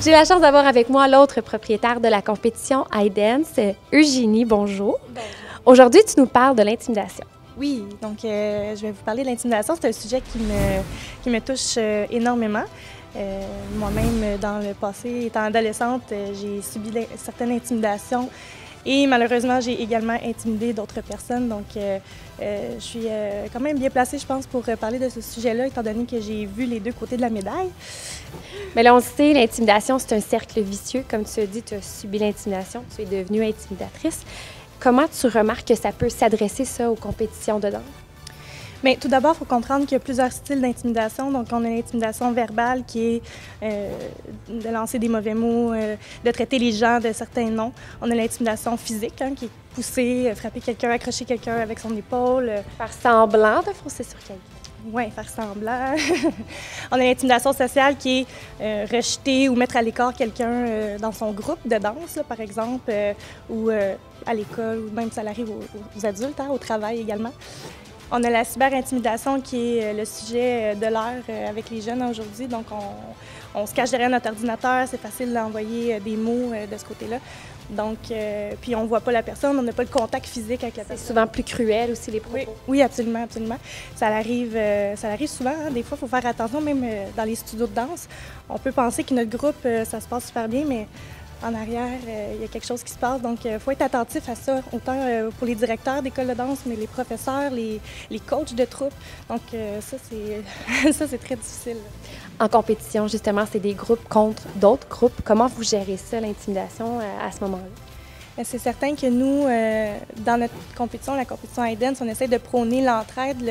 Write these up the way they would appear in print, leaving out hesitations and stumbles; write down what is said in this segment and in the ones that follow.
J'ai la chance d'avoir avec moi l'autre propriétaire de la compétition iDance, Eugénie. Bonjour. Bonjour. Aujourd'hui, tu nous parles de l'intimidation. Oui, donc je vais vous parler de l'intimidation. C'est un sujet qui me touche énormément. Moi-même, dans le passé, étant adolescente, j'ai subi certaines intimidations et malheureusement, j'ai également intimidé d'autres personnes. Donc, je suis quand même bien placée, je pense, pour parler de ce sujet-là, étant donné que j'ai vu les deux côtés de la médaille. Mais là, on le sait, l'intimidation, c'est un cercle vicieux. Comme tu as dit, tu as subi l'intimidation, tu es devenue intimidatrice. Comment tu remarques que ça peut s'adresser, ça, aux compétitions de danse? Bien, tout d'abord, il faut comprendre qu'il y a plusieurs styles d'intimidation. Donc, on a l'intimidation verbale qui est de lancer des mauvais mots, de traiter les gens de certains noms. On a l'intimidation physique, qui est pousser, frapper quelqu'un, accrocher quelqu'un avec son épaule. Faire semblant de foncer sur quelqu'un. Oui, faire semblant. On a l'intimidation sociale qui est rejeter ou mettre à l'écart quelqu'un dans son groupe de danse, là, par exemple, ou à l'école, ou même ça arrive aux adultes, au travail également. On a la cyber-intimidation qui est le sujet de l'heure avec les jeunes aujourd'hui. Donc, on se cache derrière notre ordinateur, c'est facile d'envoyer des mots de ce côté-là. Donc, puis on ne voit pas la personne, on n'a pas le contact physique avec la personne. C'est souvent plus cruel aussi, les propos. Oui, absolument, absolument. Ça arrive souvent. Des fois, il faut faire attention, même dans les studios de danse. On peut penser que notre groupe, ça se passe super bien, mais en arrière, il y a quelque chose qui se passe. Donc, il faut être attentif à ça, autant pour les directeurs d'école de danse, mais les professeurs, les coachs de troupe. Donc, ça, c'est très difficile. En compétition, justement, c'est des groupes contre d'autres groupes. Comment vous gérez ça, l'intimidation, à ce moment-là? C'est certain que nous, dans notre compétition, la compétition iDance, on essaie de prôner l'entraide,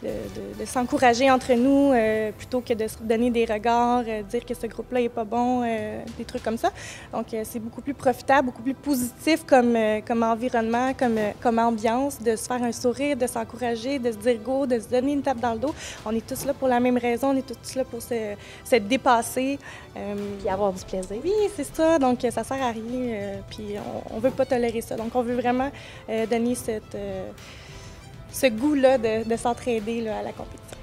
de s'encourager entre nous plutôt que de se donner des regards, dire que ce groupe-là n'est pas bon, des trucs comme ça. Donc, c'est beaucoup plus profitable, beaucoup plus positif comme environnement, comme ambiance, de se faire un sourire, de s'encourager, de se dire go, de se donner une tape dans le dos. On est tous là pour la même raison, on est tous là pour se dépasser. Puis avoir du plaisir. Oui, c'est ça. Donc, ça sert à rien. Puis, on ne veut pas tolérer ça. Donc, on veut vraiment donner ce goût-là de s'entraider à la compétition.